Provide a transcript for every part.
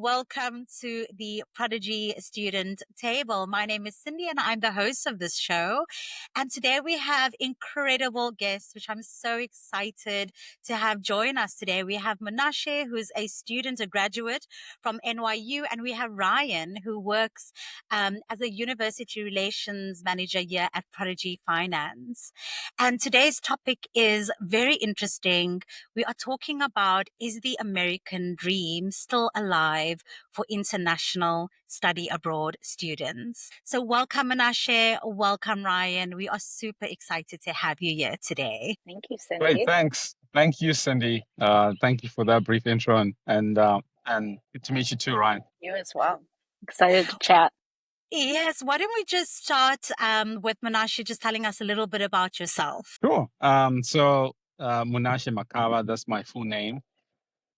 welcome to the Prodigy Student Table. My name is Cyndi and I'm the host of this show. And today we have incredible guests, which I'm so excited to have join us today. We have Munashe, who's a student, a graduate from NYU, and we have Riane, who works as a university relations manager here at Prodigy Finance. And today's topic is very interesting. We are talking about, is the American dream still alive for international study abroad students? So welcome, Munashe. Welcome, Riane. We are super excited to have you here today. Thank you, Cyndi. Great, thanks. Thank you, Cyndi. Thank you for that brief intro and good to meet you too, Riane. You as well. Excited to chat. Yes, why don't we just start with Munashe just telling us a little bit about yourself? Sure. Munashe Makaba, that's my full name.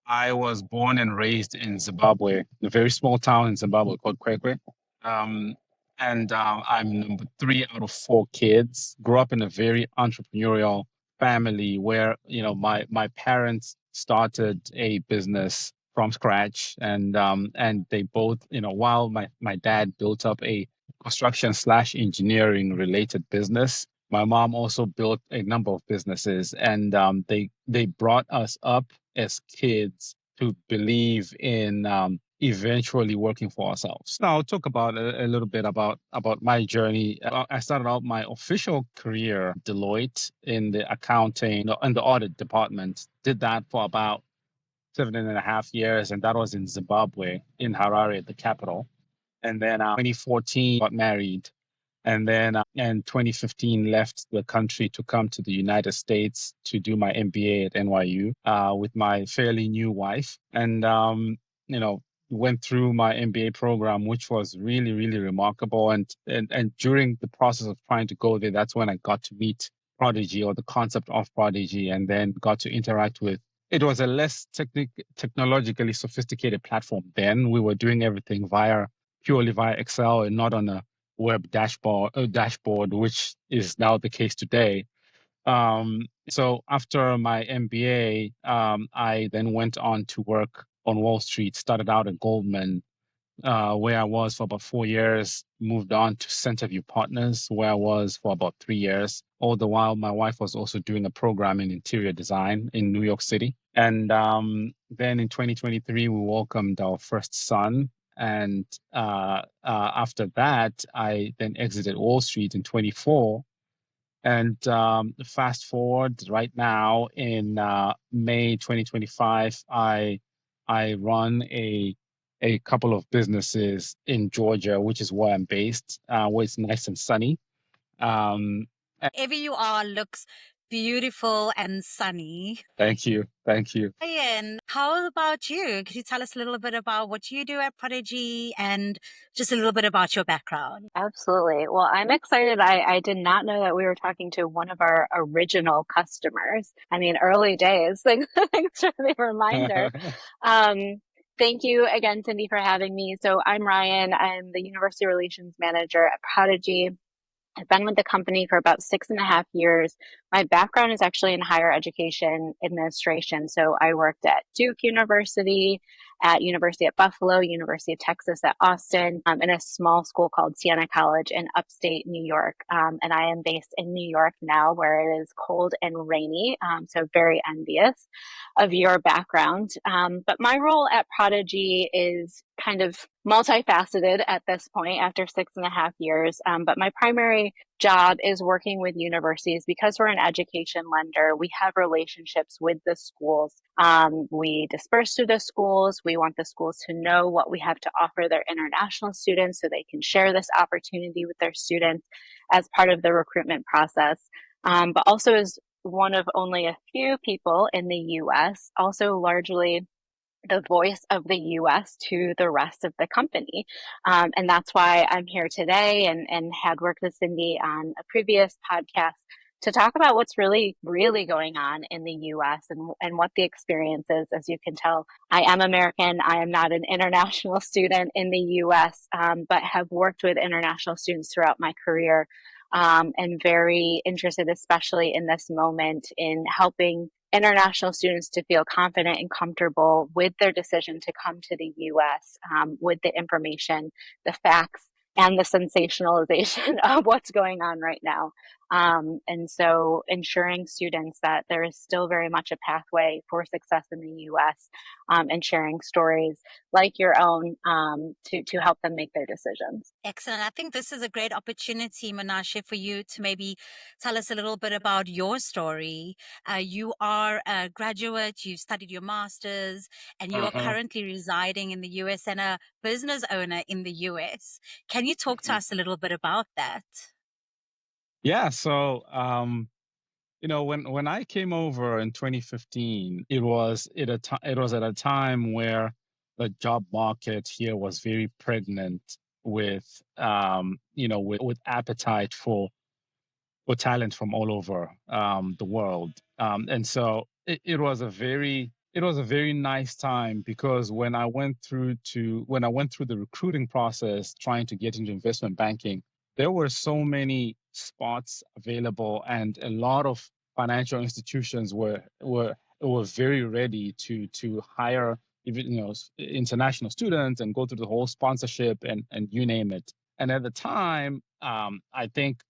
I was born and raised in Zimbabwe, a very small town in Zimbabwe called Kwekwe. I'm number 3 out of 4 kids. Grew up in a very entrepreneurial family where, my parents started a business from scratch, and they both, while my dad built up a construction/engineering related business, my mom also built a number of businesses, and they brought us up as kids to believe in eventually working for ourselves. Now, I'll talk about a little bit about my journey. I started out my official career at Deloitte in the accounting and the audit department. Did that for about 7.5 years, and that was in Zimbabwe, in Harare, the capital. And then 2014, got married. And then in 2015, left the country to come to the United States to do my MBA at NYU with my fairly new wife. And, went through my MBA program, which was really, really remarkable. And during the process of trying to go there, that's when I got to meet Prodigy, or the concept of Prodigy, and then got to interact with. It was a less technologically sophisticated platform then. We were doing everything purely via Excel and not on a web dashboard, which is now the case today. So after my MBA, I then went on to work on Wall Street. Started out at Goldman, where I was for about 4 years. Moved on to Centerview Partners, where I was for about 3 years. All the while, my wife was also doing a program in interior design in New York City. And then in 2023, we welcomed our first son. And after that, I then exited Wall Street in 24. And fast forward right now in May 2025, I run a couple of businesses in Georgia, which is where I'm based, where it's nice and sunny. Wherever you are looks beautiful and sunny. Thank you. Riane, how about you? Could you tell us a little bit about what you do at Prodigy and just a little bit about your background? Absolutely. Well, I'm excited. I did not know that we were talking to one of our original customers. I mean, early days. Thanks for the reminder. Thank you again, Cyndi, for having me. So I'm Riane. I'm the University Relations Manager at Prodigy. I've been with the company for about 6.5 years. My background is actually in higher education administration. So I worked at Duke University, at University at Buffalo, University of Texas at Austin, in a small school called Siena College in upstate New York. And I am based in New York now, where it is cold and rainy. So very envious of your background. But my role at Prodigy is kind of multifaceted at this point after 6.5 years. But my primary job is working with universities. Because we're an education lender, we have relationships with the schools. We disperse to the schools. We want the schools to know what we have to offer their international students so they can share this opportunity with their students as part of the recruitment process. But also as one of only a few people in the U.S., also largely the voice of the U.S. to the rest of the company. And that's why I'm here today and had worked with Cyndi on a previous podcast to talk about what's really, really going on in the U.S. and what the experience is. As you can tell, I am American. I am not an international student in the U.S., but have worked with international students throughout my career, and very interested, especially in this moment, in helping international students to feel confident and comfortable with their decision to come to the US, with the information, the facts, and the sensationalization of what's going on right now. And so ensuring students that there is still very much a pathway for success in the US, and sharing stories like your own, to help them make their decisions. Excellent. I think this is a great opportunity, Munashe, for you to maybe tell us a little bit about your story. You are a graduate, you studied your master's, and you are currently residing in the US and a business owner in the US. Can you talk to us a little bit about that? Yeah. So, when I came over in 2015, it was at a time where the job market here was very pregnant with with appetite for talent from all over the world. And so it was a very nice time because when I went through the recruiting process trying to get into investment banking, there were so many spots available, and a lot of financial institutions were very ready to hire even international students and go through the whole sponsorship and you name it. And at the time, I think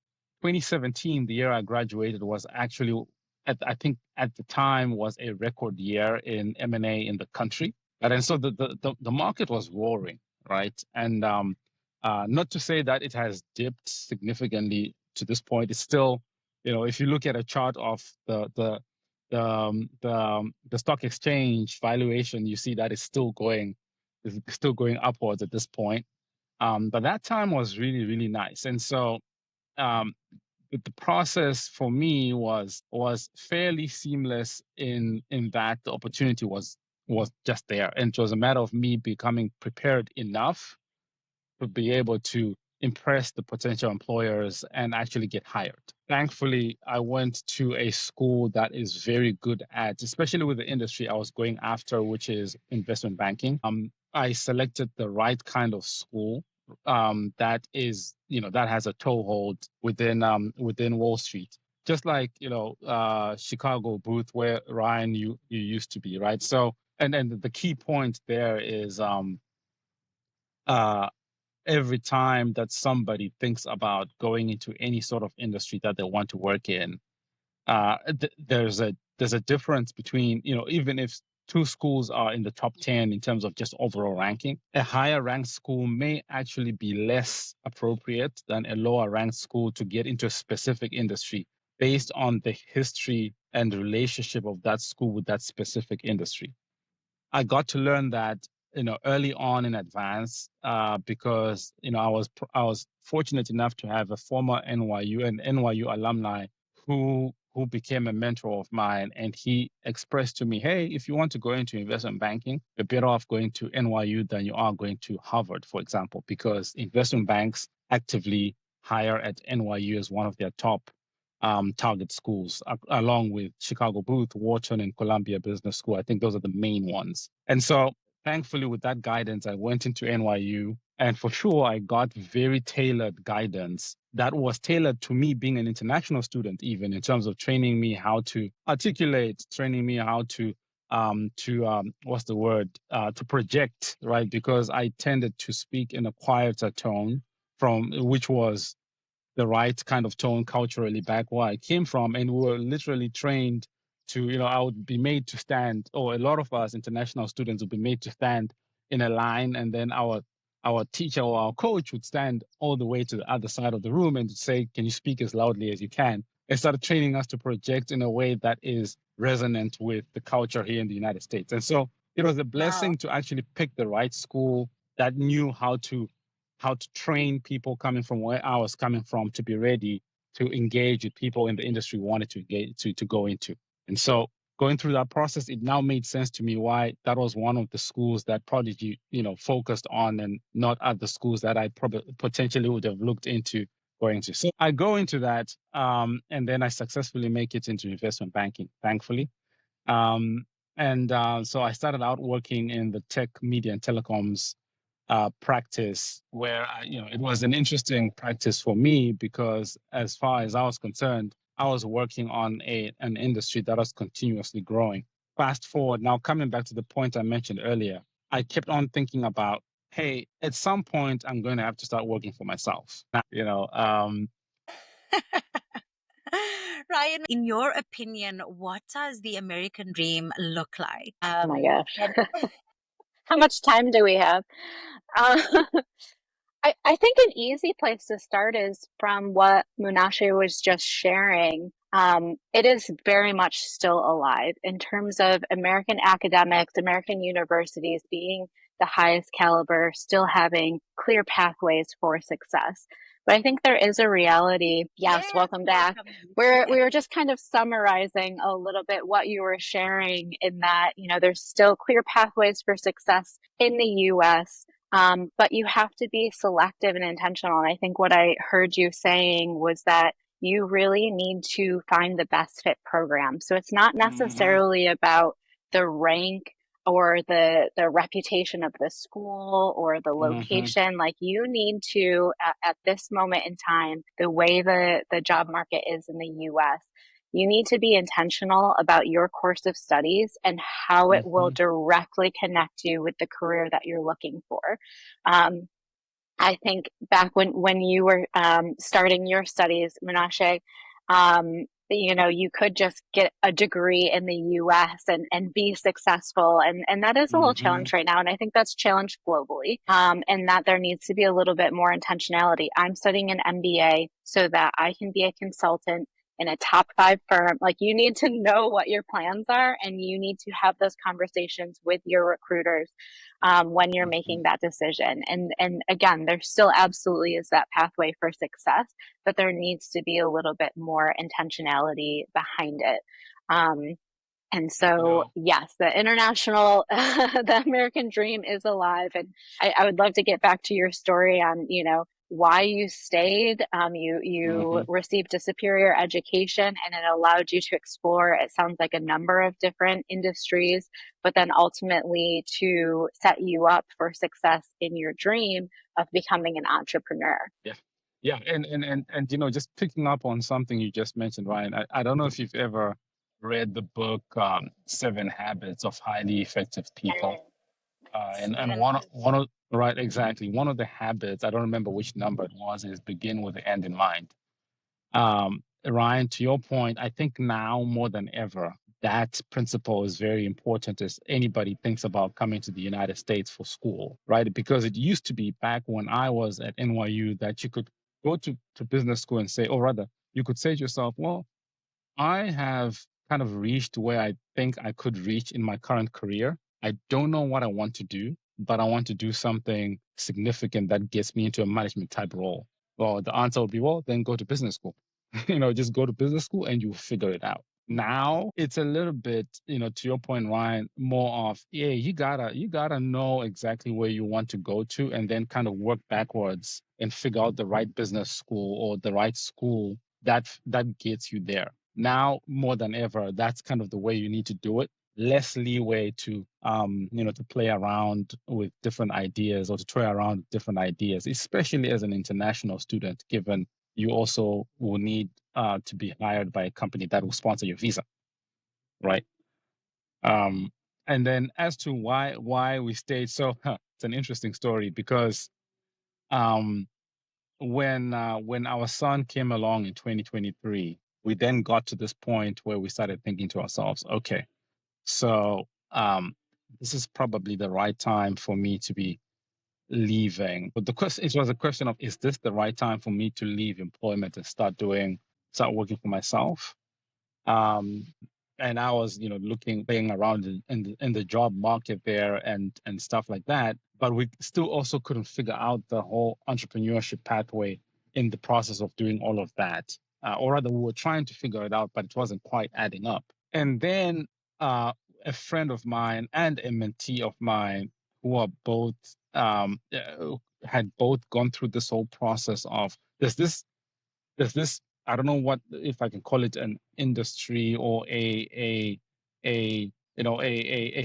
2017, the year I graduated, was actually, I think at the time, was a record year in M&A in the country. And so the market was roaring, right? And not to say that it has dipped significantly to this point. It's still, if you look at a chart of the stock exchange valuation, you see that is still going upwards at this point. But that time was really, really nice. And so um, the process for me was fairly seamless in that the opportunity was just there, and it was a matter of me becoming prepared enough to be able to impress the potential employers and actually get hired. Thankfully, I went to a school that is very good at, especially with the industry I was going after, which is investment banking. I selected the right kind of school that is, that has a toehold within Wall Street. Just like, Chicago Booth, where Riane, you used to be, right? So, and the key point there is uh, every time that somebody thinks about going into any sort of industry that they want to work in, there's a difference between, even if two schools are in the top 10 in terms of just overall ranking, a higher ranked school may actually be less appropriate than a lower ranked school to get into a specific industry based on the history and relationship of that school with that specific industry. I got to learn that, early on in advance, because I was fortunate enough to have a former NYU alumni who became a mentor of mine, and he expressed to me, "Hey, if you want to go into investment banking, you're better off going to NYU than you are going to Harvard, for example, because investment banks actively hire at NYU as one of their top target schools, along with Chicago Booth, Wharton, and Columbia Business School. I think those are the main ones." And so, thankfully, with that guidance, I went into NYU. And for sure, I got very tailored guidance that was tailored to me being an international student, even in terms of training me how to articulate, training me how to what's the word, to project, right? Because I tended to speak in a quieter tone, from which was the right kind of tone culturally back where I came from. And we were literally trained to, I would be made to stand, or a lot of us international students would be made to stand in a line, and then our teacher or our coach would stand all the way to the other side of the room and say, "Can you speak as loudly as you can?" They started training us to project in a way that is resonant with the culture here in the United States. And so it was a Wow. blessing to actually pick the right school that knew how to train people coming from where I was coming from to be ready to engage with people in the industry we wanted to go into. And so going through that process, it now made sense to me why that was one of the schools that Prodigy, focused on, and not other schools that I probably potentially would have looked into going to. So I go into that, and then I successfully make it into investment banking, thankfully. And so I started out working in the tech, media, and telecoms practice, where it was an interesting practice for me because, as far as I was concerned, I was working on an industry that was continuously growing. Fast forward, now coming back to the point I mentioned earlier, I kept on thinking about, hey, at some point I'm going to have to start working for myself. Riane, in your opinion, what does the American dream look like? Oh my gosh. And How much time do we have? Uh, I think an easy place to start is from what Munashe was just sharing. It is very much still alive in terms of American academics, American universities being the highest caliber, still having clear pathways for success. But I think there is a reality. Yes, yes, welcome back. welcome. We were just kind of summarizing a little bit what you were sharing in that, there's still clear pathways for success in the US. But you have to be selective and intentional. And I think what I heard you saying was that you really need to find the best fit program. So it's not Mm-hmm, necessarily about the rank or the reputation of the school or the mm-hmm, location. Like you need to, at this moment in time, the way the job market is in the US, you need to be intentional about your course of studies and how it will mm-hmm. directly connect you with the career that you're looking for. Um, I think back when you were starting your studies, Menashe, you could just get a degree in the US and be successful. And that is a little Mm-hmm. challenge right now. And I think that's challenged globally. And that there needs to be a little bit more intentionality. I'm studying an MBA so that I can be a consultant in a top 5 firm. Like you need to know what your plans are and you need to have those conversations with your recruiters when you're Mm-hmm. making that decision. And again, there still absolutely is that pathway for success, but there needs to be a little bit more intentionality behind it. Um, and You so, know, yes, the international, the American dream is alive. And I would love to get back to your story on, why you stayed. You mm-hmm. received a superior education and it allowed you to explore, it sounds like a number of different industries, but then ultimately to set you up for success in your dream of becoming an entrepreneur. Yeah. Yeah. And just picking up on something you just mentioned, Ryan, I don't know if you've ever read the book Seven Habits of Highly Effective People. And Seven one habits. of right, exactly. One of the habits, I don't remember which number it was, is begin with the end in mind. Ryan, to your point, I think now more than ever, that principle is very important as anybody thinks about coming to the United States for school, right? Because it used to be back when I was at NYU that you could go to business school and say, or rather, you could say to yourself, well, I have kind of reached where I think I could reach in my current career. I don't know what I want to do, but I want to do something significant that gets me into a management type role. Well, the answer would be, well, then go to business school. Just go to business school and you figure it out. Now it's a little bit, to your point, Ryan, more of, yeah, you gotta know exactly where you want to go to and then kind of work backwards and figure out the right business school or the right school that gets you there. Now more than ever, that's kind of the way you need to do it. Less leeway to play around with different ideas or to toy around with different ideas, especially as an international student, given you also will need to be hired by a company that will sponsor your visa, right? Um, and then as to why we stayed, so it's an interesting story because um, when our son came along in 2023, we then got to this point where we started thinking to ourselves, okay, so this is probably the right time for me to be leaving. But it was a question of, is this the right time for me to leave employment and start working for myself? Um, and I was, playing around in the job market there and stuff like that. But we still also couldn't figure out the whole entrepreneurship pathway in the process of doing all of that. Or rather, we were trying to figure it out, but it wasn't quite adding up. And then uh, a friend of mine and a mentee of mine who are both had both gone through this whole process of there's this I don't know what if I can call it an industry or a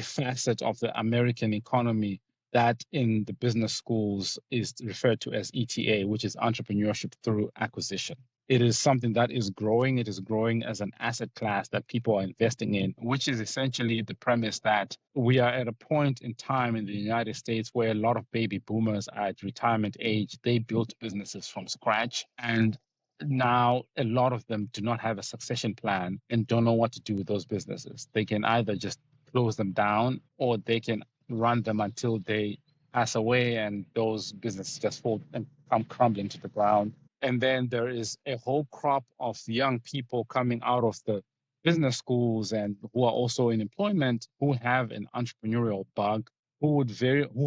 facet of the American economy that in the business schools is referred to as ETA, which is entrepreneurship through acquisition. It is something that is growing. It is growing as an asset class that people are investing in, which is essentially the premise that we are at a point in time in the United States where a lot of baby boomers are at retirement age. They built businesses from scratch. And now a lot of them do not have a succession plan and don't know what to do with those businesses. They can either just close them down or they can run them until they pass away and those businesses just fall and come crumbling to the ground. And then there is a whole crop of young people coming out of the business schools and who are also in employment who have an entrepreneurial bug, who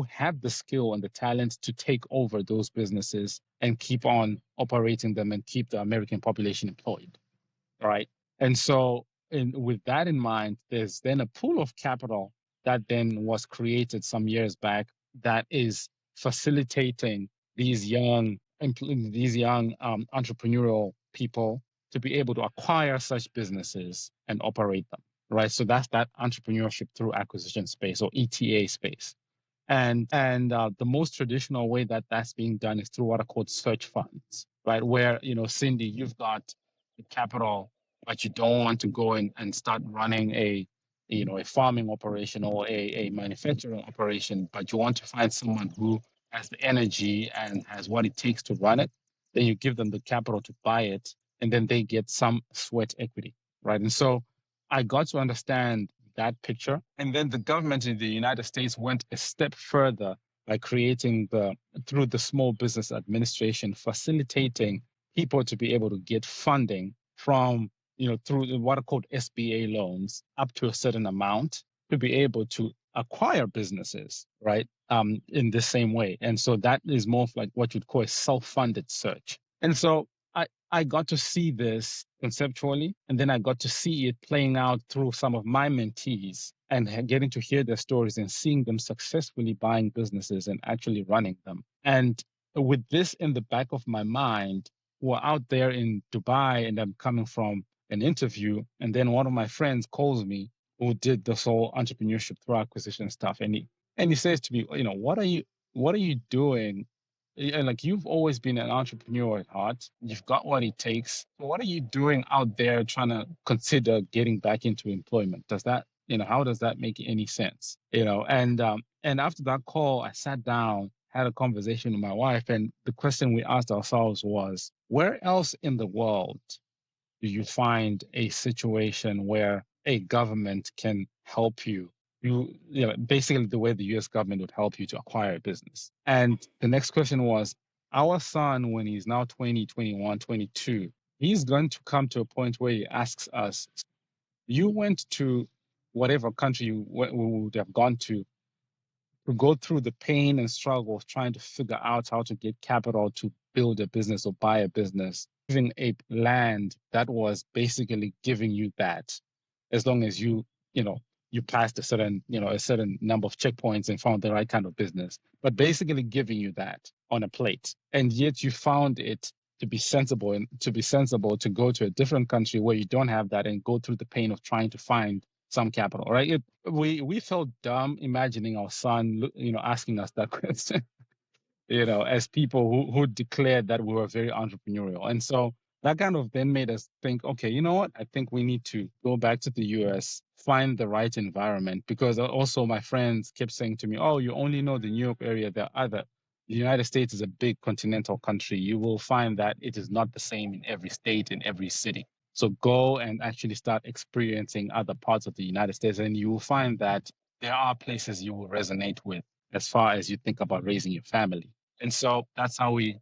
have the skill and the talent to take over those businesses and keep on operating them and keep the American population employed. Right. And so, with that in mind, there's then a pool of capital that then was created some years back that is facilitating these young entrepreneurial people to be able to acquire such businesses and operate them. Right. So that's that entrepreneurship through acquisition space or ETA space. And the most traditional way that that's being done is through what are called search funds, right? Where, Cyndi, you've got the capital, but you don't want to go in and start running a farming operation or a manufacturing operation, but you want to find someone who has the energy and has what it takes to run it. Then you give them the capital to buy it, and then they get some sweat equity, right? And so I got to understand that picture. And then the government in the United States went a step further by creating through the Small Business Administration, facilitating people to be able to get funding from, through what are called SBA loans up to a certain amount to be able to acquire businesses, right? In the same way. And so that is more of like what you'd call a self-funded search. And so I got to see this conceptually, and then I got to see it playing out through some of my mentees and getting to hear their stories and seeing them successfully buying businesses and actually running them. And with this in the back of my mind, we're out there in Dubai and I'm coming from an interview. And then one of my friends calls me who did this whole entrepreneurship through acquisition stuff. And he says to me, what are you doing? And like, you've always been an entrepreneur at heart. You've got what it takes. What are you doing out there trying to consider getting back into employment? How does that make any sense? And after that call, I sat down, had a conversation with my wife, and the question we asked ourselves was, where else in the world do you find a situation where a government can help you? Basically the way the US government would help you to acquire a business. And the next question was, our son, when he's now 20, 21, 22, he's going to come to a point where he asks us, you went to whatever country we would have gone to go through the pain and struggle of trying to figure out how to get capital to build a business or buy a business, having a land that was basically giving you that, as long as you passed a certain number of checkpoints and found the right kind of business, but basically giving you that on a plate. And yet you found it to be sensible to go to a different country where you don't have that and go through the pain of trying to find some capital, right? We felt dumb imagining our son, asking us that question, as people who declared that we were very entrepreneurial. And so that kind of then made us think, okay, you know what? I think we need to go back to the US, find the right environment, because also my friends kept saying to me, oh, you only know the New York area. The United States is a big continental country. You will find that it is not the same in every state, in every city. So go and actually start experiencing other parts of the United States, and you will find that there are places you will resonate with as far as you think about raising your family. And so that's how we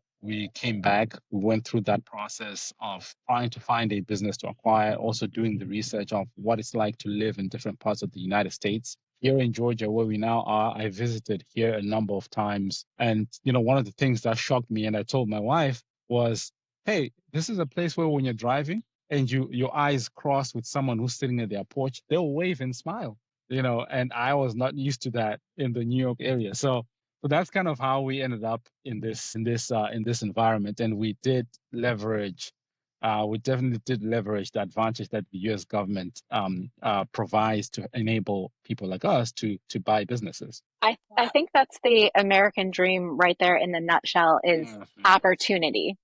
came back. We went through that process of trying to find a business to acquire, also doing the research of what it's like to live in different parts of the United States. Here in Georgia, where we now are, I visited here a number of times. And, one of the things that shocked me, and I told my wife, was, hey, this is a place where when you're driving and your eyes cross with someone who's sitting at their porch, they'll wave and smile, and I was not used to that in the New York area. So that's kind of how we ended up in this environment, and we definitely did leverage the advantage that the U.S. government provides to enable people like us to buy businesses. I think that's the American dream right there in the nutshell, is Mhm. opportunity.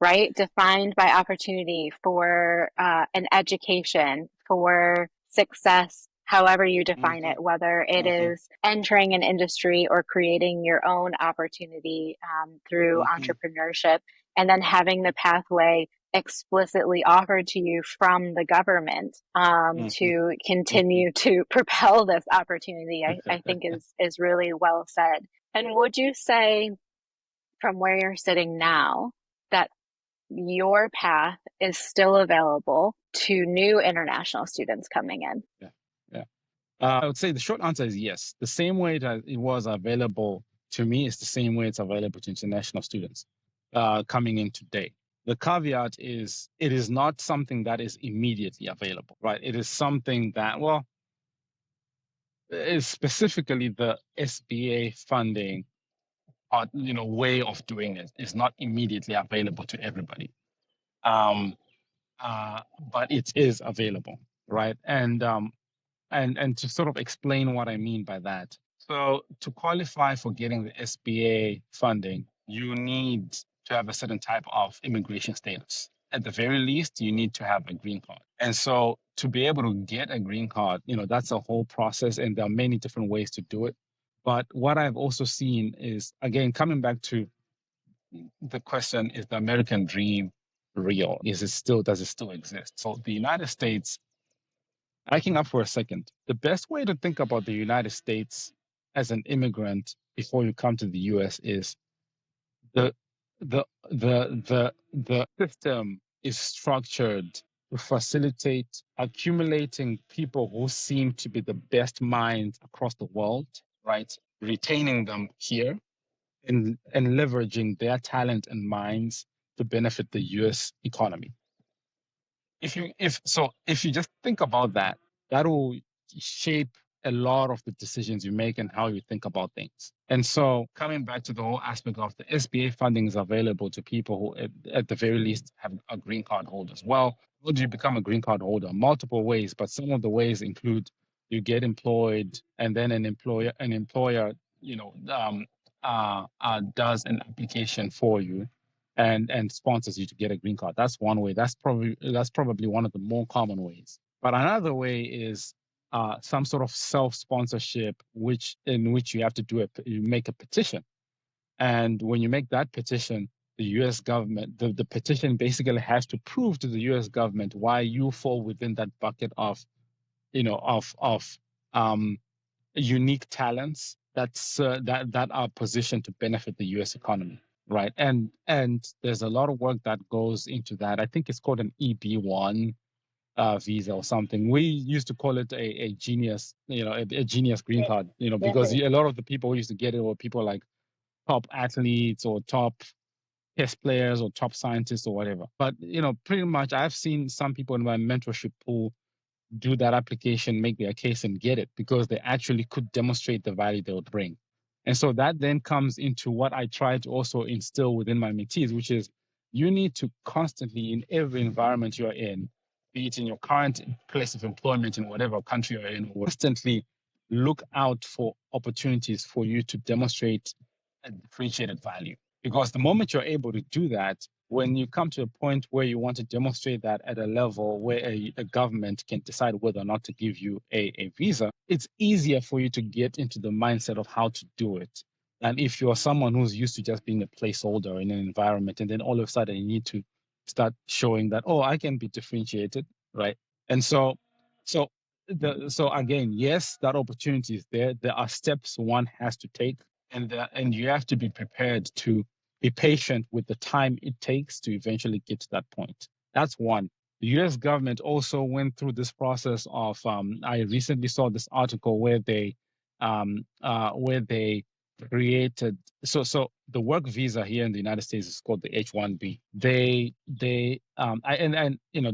right? Defined by opportunity for an education, for success, however you define Mm-hmm. it, whether it Mm-hmm. is entering an industry or creating your own opportunity through Mm-hmm. entrepreneurship, and then having the pathway explicitly offered to you from the government Mm-hmm. to Mm-hmm. continue to propel this opportunity, I think is really well said. And would you say, from where you're sitting now, that your path is still available to new international students coming in? Yeah. Yeah. I would say the short answer is yes. The same way that it was available to me is the same way it's available to international students coming in today. The caveat is it is not something that is immediately available, right? It is something that, well, is specifically the SBA funding way of doing it is not immediately available to everybody. Um, but it is available, right? And to sort of explain what I mean by that. So to qualify for getting the SBA funding, you need to have a certain type of immigration status. At the very least, you need to have a green card. And so to be able to get a green card, that's a whole process and there are many different ways to do it. But what I've also seen is, again, coming back to the question, is the American dream real? Does it still exist? So the United States, backing up for a second, the best way to think about the United States as an immigrant before you come to the US is the the system is structured to facilitate accumulating people who seem to be the best minds across the world, right? Retaining them here and leveraging their talent and minds to benefit the US economy. If you just think about that, that will shape a lot of the decisions you make and how you think about things. And so coming back to the whole aspect of the SBA funding is available to people who at the very least have a green card holders. Well, how do you become a green card holder? Multiple ways, but some of the ways include you get employed and then an employer does an application for you and sponsors you to get a green card. That's one way. That's probably one of the more common ways. But another way is some sort of self-sponsorship, in which you have to you make a petition. And when you make that petition, the U.S. government, the petition basically has to prove to the U.S. government why you fall within that bucket of, um, unique talents that are positioned to benefit the U.S. economy, right? And there's a lot of work that goes into that. I think it's called an EB-1 visa or something. We used to call it a genius, a genius green card, because a lot of the people who used to get it were people like top athletes or top chess players or top scientists or whatever. But pretty much, I've seen some people in my mentorship pool do that application, make their case, and get it because they actually could demonstrate the value they would bring. And so that then comes into what I try to also instill within my mentees, which is you need to constantly, in every environment you're in, be it in your current place of employment in whatever country you're in, constantly look out for opportunities for you to demonstrate a differentiated value. Because the moment you're able to do that, when you come to a point where you want to demonstrate that at a level where a government can decide whether or not to give you a visa, it's easier for you to get into the mindset of how to do it. And if you're someone who's used to just being a placeholder in an environment, and then all of a sudden you need to start showing that, oh, I can be differentiated, right? And so again, yes, that opportunity is there. There are steps one has to take, and you have to be prepared to be patient with the time it takes to eventually get to that point. That's one. The US government also went through this process of, I recently saw this article where they created, so the work visa here in the United States is called the H-1B.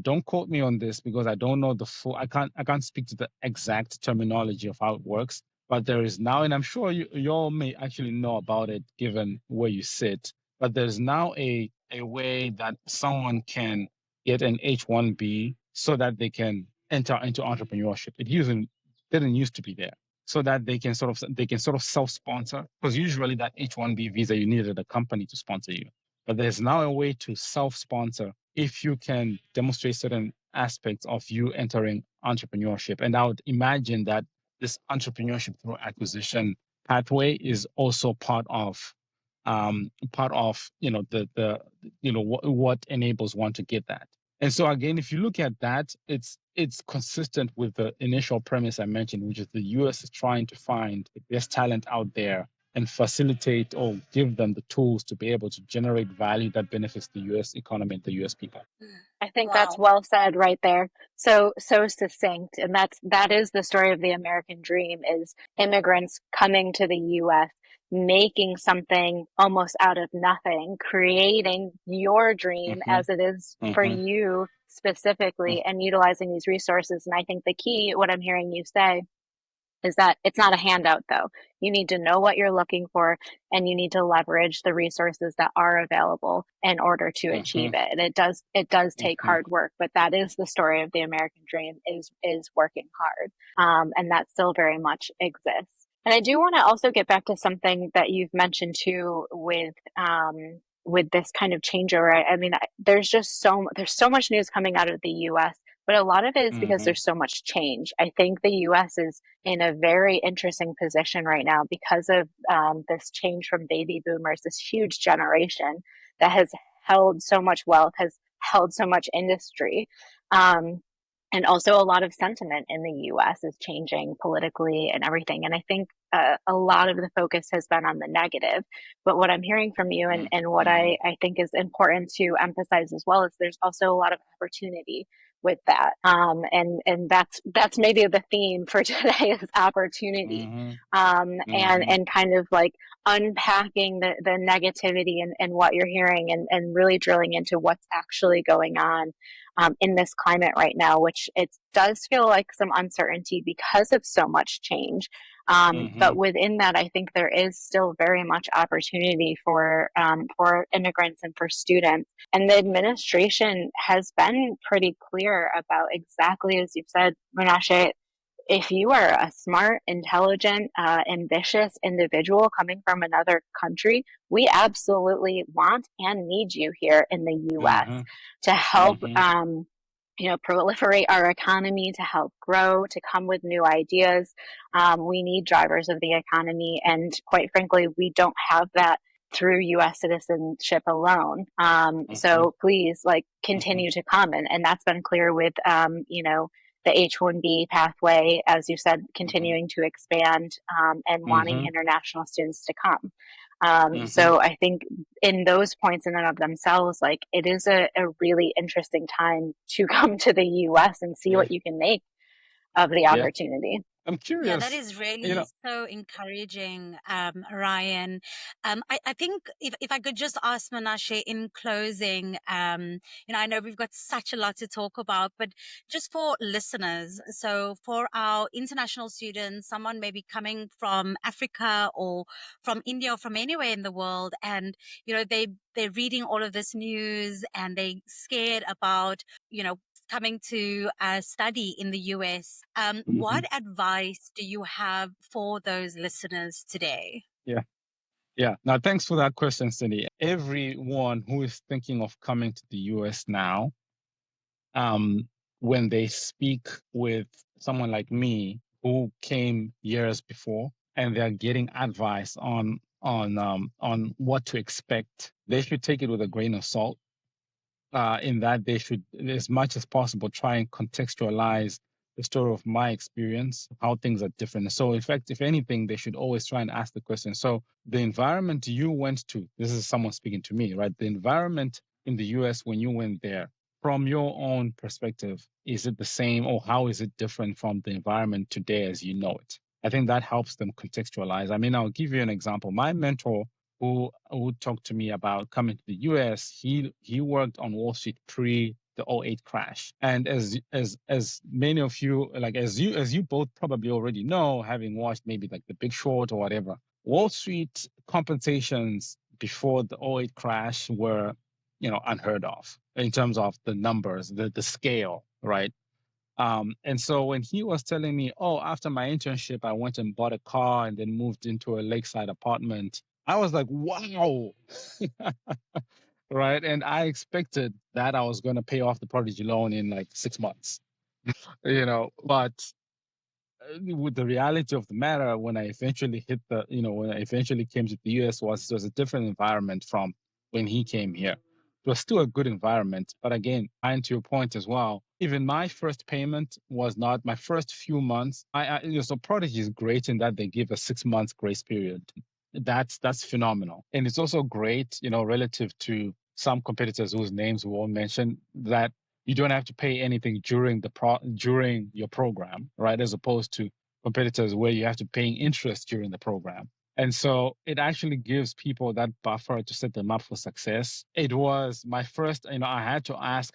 Don't quote me on this because I don't know the full, I can't speak to the exact terminology of how it works, but there is now, and I'm sure you all may actually know about it given where you sit, but there's now a way that someone can get an H-1B so that they can enter into entrepreneurship. Didn't used to be there, so that they can sort of self-sponsor, because usually that H-1B visa you needed a company to sponsor you. But there's now a way to self-sponsor if you can demonstrate certain aspects of you entering entrepreneurship. And I would imagine that this entrepreneurship through acquisition pathway is also part of what enables one to get that. And so again, if you look at that, it's consistent with the initial premise I mentioned, which is the US is trying to find the best talent out there and facilitate or give them the tools to be able to generate value that benefits the US economy and the US people. I think that's Wow. well said right there. So succinct. And that is the story of the American dream, is immigrants coming to the US, making something almost out of nothing, creating your dream Mm-hmm. as it is for Mm-hmm. you specifically, and utilizing these resources. And I think the key, what I'm hearing you say, is that it's not a handout though. You need to know what you're looking for, and you need to leverage the resources that are available in order to achieve it. And it does take hard work, but that is the story of the American dream, is working hard. And that still very much exists. And I do want to also get back to something that you've mentioned too with this kind of changeover. I mean, there's so much news coming out of the US, but a lot of it is because there's so much change. I think the US is in a very interesting position right now because of this change from baby boomers, this huge generation that has held so much wealth, has held so much industry. And also, a lot of sentiment in the US is changing politically and everything. And I think a lot of the focus has been on the negative. But what I'm hearing from you, and what I think is important to emphasize as well, is there's also a lot of opportunity with that. And that's maybe the theme for today, is opportunity. And kind of like unpacking the negativity and what you're hearing, and really drilling into what's actually going on in this climate right now, which it does feel like some uncertainty because of so much change. But within that, I think there is still very much opportunity for immigrants and for students. And the administration has been pretty clear about, exactly as you've said, Munashe, if you are a smart, intelligent, ambitious individual coming from another country, we absolutely want and need you here in the US to help, proliferate our economy, to help grow, to come with new ideas. We need drivers of the economy. And quite frankly, we don't have that through US citizenship alone. So please, like, continue to come. And that's been clear with, the H-1B pathway, as you said, continuing to expand, and wanting international students to come. So I think in those points in and of themselves, like, it is a really interesting time to come to the US and see what you can make of the opportunity. I'm curious. Yeah, that is really so encouraging, Riane. I think if I could just ask Munashe in closing, I know we've got such a lot to talk about, but just for listeners, so for our international students, someone maybe coming from Africa or from India or from anywhere in the world, and they're reading all of this news and they're scared about coming to study in the US. What advice do you have for those listeners today? Yeah. Now, thanks for that question, Cyndi. Everyone who is thinking of coming to the US now, when they speak with someone like me who came years before, and they're getting advice on what to expect, they should take it with a grain of salt. In that they should, as much as possible, try and contextualize the story of my experience, how things are different. So in fact, if anything, they should always try and ask the question. So the environment you went to, this is someone speaking to me, right? The environment in the US when you went there, from your own perspective, is it the same, or how is it different from the environment today as you know it? I think that helps them contextualize. I mean, I'll give you an example. My mentor, who talked to me about coming to the US, he worked on Wall Street pre the '08 crash. And as many of you, like as you both probably already know, having watched maybe like The Big Short or whatever, Wall Street compensations before the '08 crash were, unheard of in terms of the numbers, the scale, right? And so when he was telling me, oh, after my internship, I went and bought a car and then moved into a lakeside apartment, I was like, wow. right? And I expected that I was going to pay off the Prodigy loan in like 6 months, but with the reality of the matter, when I eventually when I eventually came to the US, it was a different environment from when he came here. It was still a good environment, but again, and to your point as well, even my first payment was not my first few months. So Prodigy is great in that they give a 6 months grace period. That's phenomenal, and it's also great, relative to some competitors whose names we won't mention, that you don't have to pay anything during your program, right? As opposed to competitors where you have to pay interest during the program. And so it actually gives people that buffer to set them up for success. It was my first, I had to ask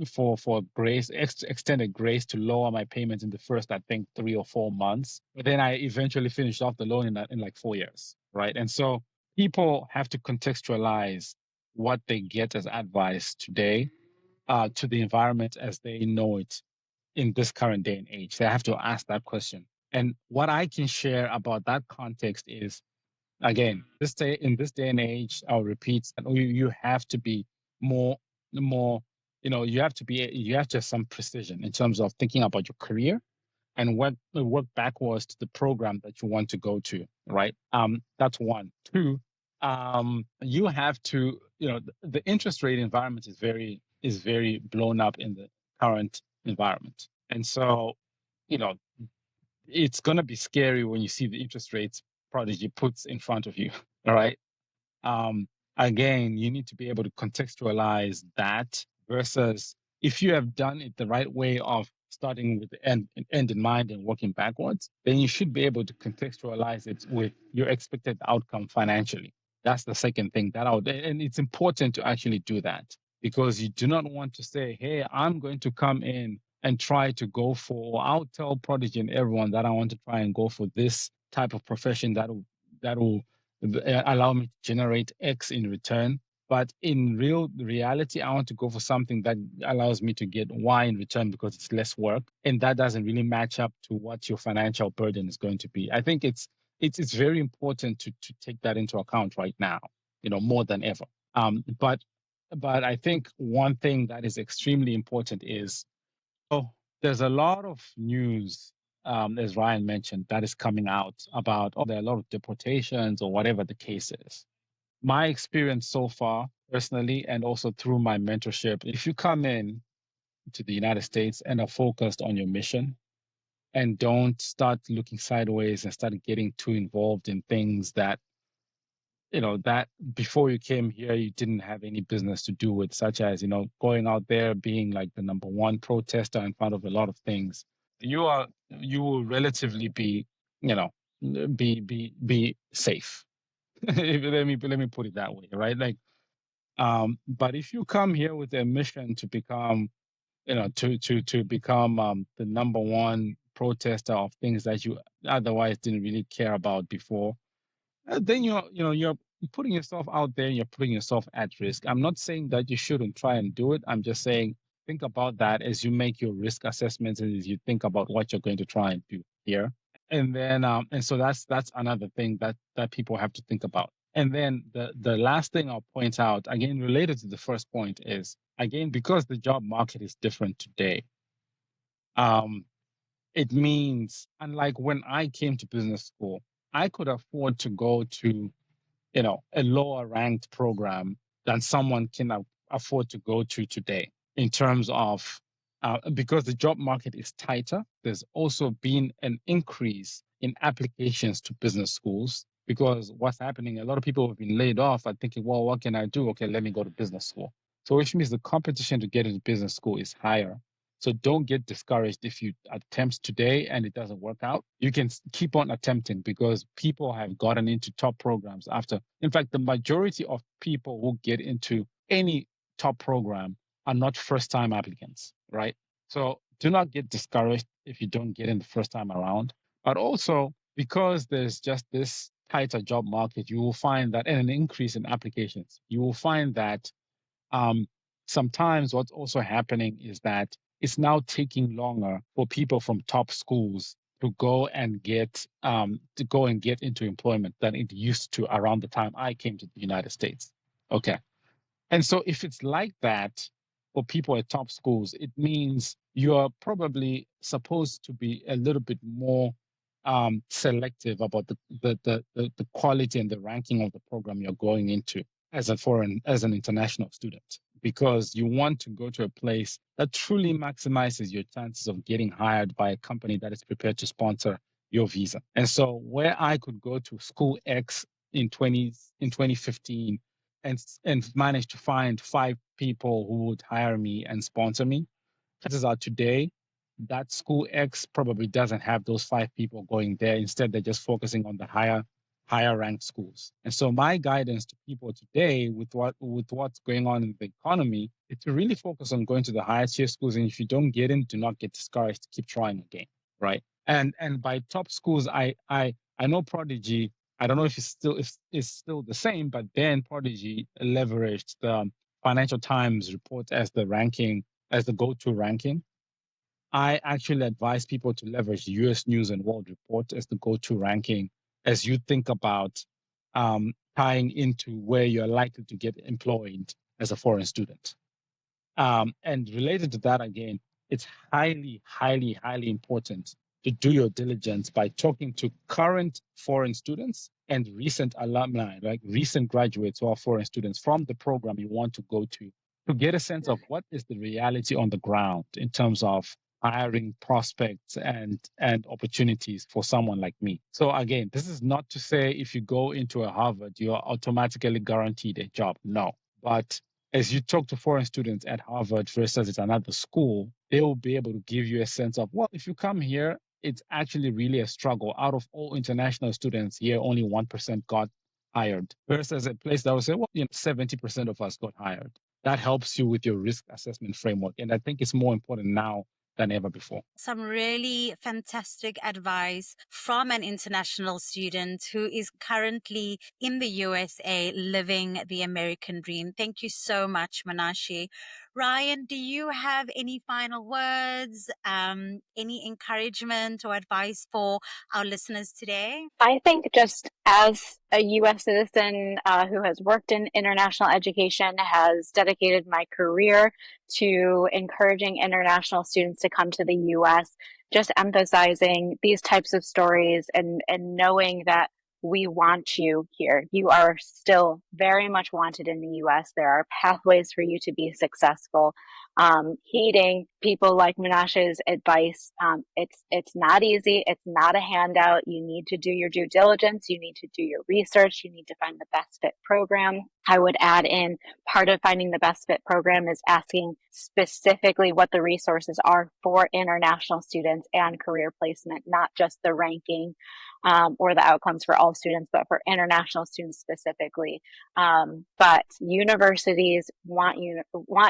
for grace, extended grace to lower my payments in the first, I think, 3 or 4 months. But then I eventually finished off the loan in like 4 years, right? And so people have to contextualize what they get as advice today to the environment as they know it in this current day and age. They have to ask that question. And what I can share about that context is, again, in this day and age, I'll repeat that you have to be more, you have to have some precision in terms of thinking about your career and work backwards to the program that you want to go to, right? That's one. Two, you have to, the interest rate environment is very blown up in the current environment. And so, you know, it's going to be scary when you see the interest rates Prodigy puts in front of you. All right. Um, Again, you need to be able to contextualize that versus if you have done it the right way of starting with the end in mind and working backwards, then you should be able to contextualize it with your expected outcome financially. That's the second thing and it's important to actually do that because you do not want to say, hey, I'm going to come in and try to go for, I'll tell Prodigy and everyone that I want to try and go for this type of profession that will allow me to generate X in return. But in reality, I want to go for something that allows me to get Y in return because it's less work, and that doesn't really match up to what your financial burden is going to be. I think it's very important to take that into account right now, more than ever. But I think one thing that is extremely important is, there's a lot of news, as Riane mentioned, that is coming out about, there are a lot of deportations or whatever the case is. My experience so far, personally, and also through my mentorship, if you come in to the United States and are focused on your mission and don't start looking sideways and start getting too involved in things that that before you came here you didn't have any business to do with, such as going out there being like the number one protester in front of a lot of things, you will relatively be you know be safe. Let me put it that way, right? Like, but if you come here with a mission to become to become the number one protester of things that you otherwise didn't really care about before, then you're putting yourself out there, you're putting yourself at risk. I'm not saying that you shouldn't try and do it. I'm just saying think about that as you make your risk assessments and as you think about what you're going to try and do here. And then and so that's another thing that people have to think about. And then the last thing I'll point out, again related to the first point, is, again, because the job market is different today, um, it means, unlike when I came to business school, I could afford to go to a lower ranked program than someone can afford to go to today, in terms of because the job market is tighter. There's also been an increase in applications to business schools because what's happening, a lot of people have been laid off are thinking, well, what can I do? Okay, let me go to business school. So which means the competition to get into business school is higher. So don't get discouraged if you attempt today and it doesn't work out. You can keep on attempting because people have gotten into top programs after. In fact, the majority of people who get into any top program are not first-time applicants, right? So do not get discouraged if you don't get in the first time around. But also, because there's just this tighter job market, you will find that, and an increase in applications, you will find that um, sometimes what's also happening is that it's now taking longer for people from top schools to go and get into employment than it used to around the time I came to the United States. Okay. And so if it's like that for people at top schools, it means you're probably supposed to be a little bit more selective about the quality and the ranking of the program you're going into as an international student, because you want to go to a place that truly maximizes your chances of getting hired by a company that is prepared to sponsor your visa. And so where I could go to school X in 2015 and managed to find 5 people who would hire me and sponsor me. Chances are today, that school X probably doesn't have those 5 people going there. Instead, they're just focusing on the higher ranked schools. And so my guidance to people today with what's going on in the economy is to really focus on going to the higher tier schools. And if you don't get in, do not get discouraged. Keep trying again. Right. And by top schools, I know Prodigy. I don't know if it's still the same, but then Prodigy leveraged the Financial Times report as the go-to ranking. I actually advise people to leverage the U.S. News and World Report as the go-to ranking as you think about tying into where you're likely to get employed as a foreign student. And related to that, again, it's highly, highly, highly important to do your diligence by talking to current foreign students and recent alumni, like recent graduates who are foreign students from the program you want to go to get a sense of what is the reality on the ground in terms of hiring prospects and opportunities for someone like me. So again, this is not to say if you go into a Harvard, you're automatically guaranteed a job. No. But as you talk to foreign students at Harvard versus at another school, they will be able to give you a sense of, well, if you come here, it's actually really a struggle. Out of all international students here, only 1% got hired. Versus a place that will say, well, 70% of us got hired. That helps you with your risk assessment framework. And I think it's more important now than ever before. Some really fantastic advice from an international student who is currently in the USA living the American dream. Thank you so much, Munashe. Riane, do you have any final words, any encouragement or advice for our listeners today? I think just as a U.S. citizen who has worked in international education, has dedicated my career to encouraging international students to come to the U.S., just emphasizing these types of stories and knowing that we want you here. You are still very much wanted in the U.S. There are pathways for you to be successful. Heeding people like Munashe's advice. It's not easy. It's not a handout. You need to do your due diligence. You need to do your research. You need to find the best fit program. I would add in part of finding the best fit program is asking specifically what the resources are for international students and career placement, not just the ranking or the outcomes for all students, but for international students specifically. But universities want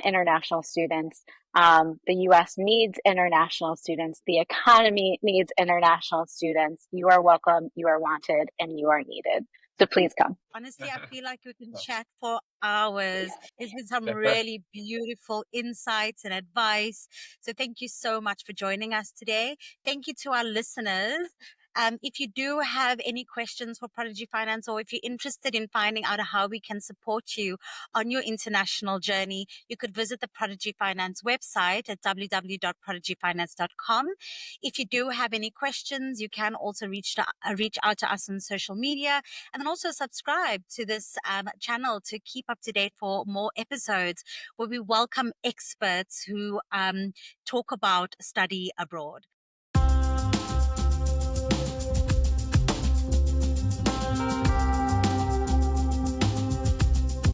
international students. The U.S. needs international students. The economy needs international students. You are welcome, you are wanted, and you are needed. So please come. Honestly, I feel like we can chat for hours. There's been some really beautiful insights and advice. So thank you so much for joining us today. Thank you to our listeners. If you do have any questions for Prodigy Finance, or if you're interested in finding out how we can support you on your international journey, you could visit the Prodigy Finance website at www.prodigyfinance.com. If you do have any questions, you can also reach out to us on social media, and then also subscribe to this channel to keep up to date for more episodes where we welcome experts who talk about study abroad.